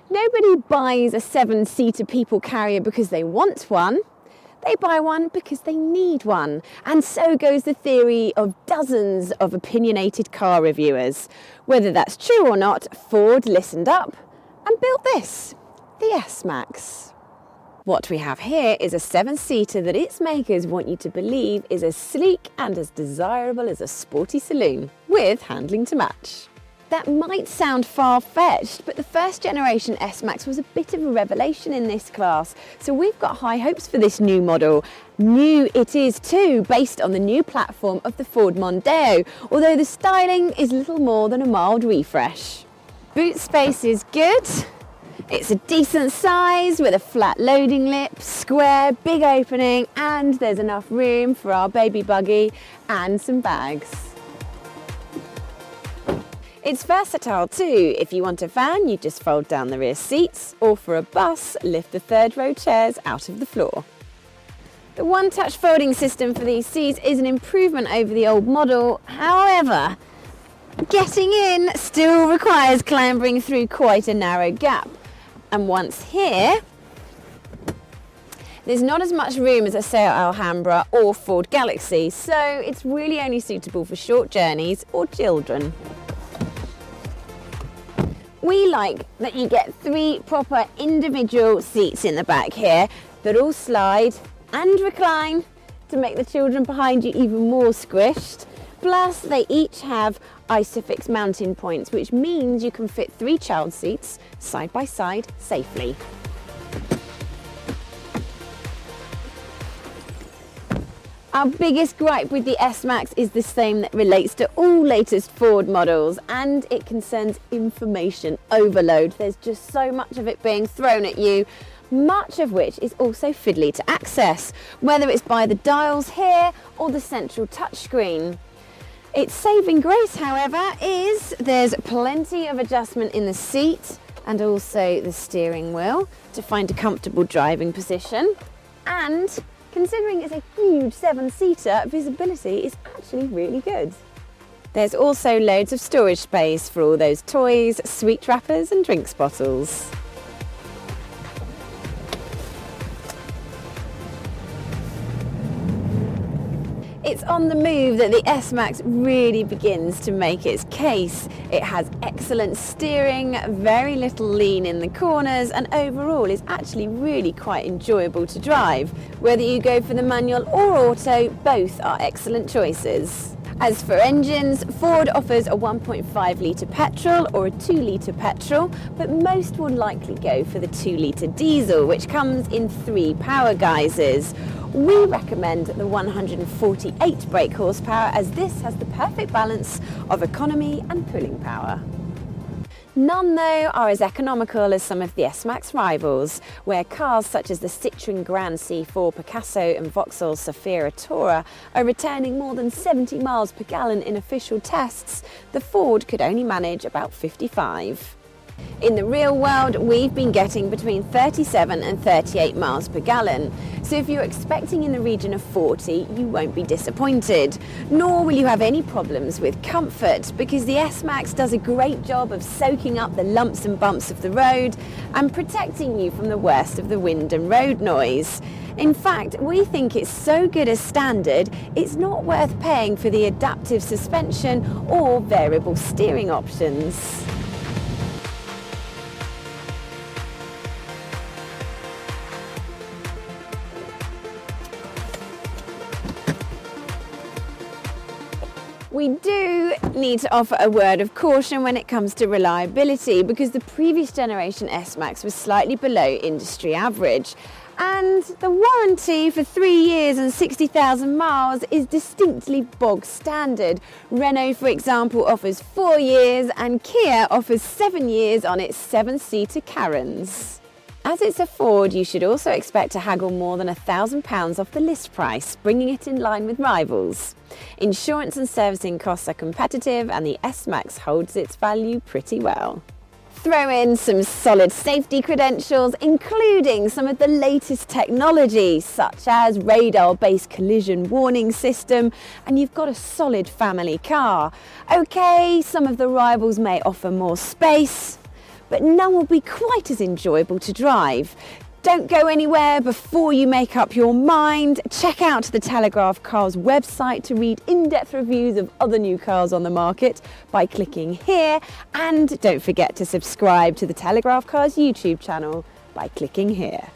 Nobody buys a 7-seater people carrier because they want one. They buy one because they need one. And so goes the theory of dozens of opinionated car reviewers. Whether that's true or not, Ford listened up and built this, the S-Max. What we have here is a 7-seater that its makers want you to believe is as sleek and as desirable as a sporty saloon, with handling to match. That might sound far-fetched, but the first generation S-Max was a bit of a revelation in this class, so we've got high hopes for this new model. New it is too, based on the new platform of the Ford Mondeo, although the styling is little more than a mild refresh. Boot space is good. It's a decent size with a flat loading lip, square, big opening, and there's enough room for our baby buggy and some bags. It's versatile too. If you want a van, you just fold down the rear seats, or for a bus, lift the third row chairs out of the floor. The one-touch folding system for these seats is an improvement over the old model. However, getting in still requires clambering through quite a narrow gap. And once here, there's not as much room as a Seat Alhambra or Ford Galaxy, so it's really only suitable for short journeys or children. We like that you get 3 proper individual seats in the back here that all slide and recline to make the children behind you even more squished. Plus, they each have Isofix mounting points, which means you can fit 3 child seats side by side safely. Our biggest gripe with the S-Max is the same that relates to all latest Ford models, and it concerns information overload. There's just so much of it being thrown at you, much of which is also fiddly to access, whether it's by the dials here or the central touchscreen. Its saving grace, however, is there's plenty of adjustment in the seat and also the steering wheel to find a comfortable driving position, and considering it's a huge 7-seater, visibility is actually really good. There's also loads of storage space for all those toys, sweet wrappers and drinks bottles. It's on the move that the S-Max really begins to make its case. It has excellent steering, very little lean in the corners, and overall is actually really quite enjoyable to drive. Whether you go for the manual or auto, both are excellent choices. As for engines, Ford offers a 1.5 litre petrol or a 2 litre petrol, but most will likely go for the 2 litre diesel, which comes in 3 power guises. We recommend the 148 brake horsepower, as this has the perfect balance of economy and pulling power. None, though, are as economical as some of the S-Max rivals, where cars such as the Citroën Grand C4 Picasso and Vauxhall Zafira Tourer are returning more than 70 miles per gallon in official tests. The Ford could only manage about 55. In the real world, we've been getting between 37 and 38 miles per gallon. So if you're expecting in the region of 40, you won't be disappointed. Nor will you have any problems with comfort, because the S-Max does a great job of soaking up the lumps and bumps of the road and protecting you from the worst of the wind and road noise. In fact, we think it's so good as standard, it's not worth paying for the adaptive suspension or variable steering options. We do need to offer a word of caution when it comes to reliability, because the previous generation S-Max was slightly below industry average. And the warranty for 3 years and 60,000 miles is distinctly bog standard. Renault, for example, offers 4 years, and Kia offers 7 years on its 7-seater Karens. As it's a Ford, you should also expect to haggle more than £1,000 off the list price, bringing it in line with rivals. Insurance and servicing costs are competitive, and the S-Max holds its value pretty well. Throw in some solid safety credentials, including some of the latest technology, such as radar-based collision warning system, and you've got a solid family car. Okay, some of the rivals may offer more space, but none will be quite as enjoyable to drive. Don't go anywhere before you make up your mind. Check out the Telegraph Cars website to read in-depth reviews of other new cars on the market by clicking here. And don't forget to subscribe to the Telegraph Cars YouTube channel by clicking here.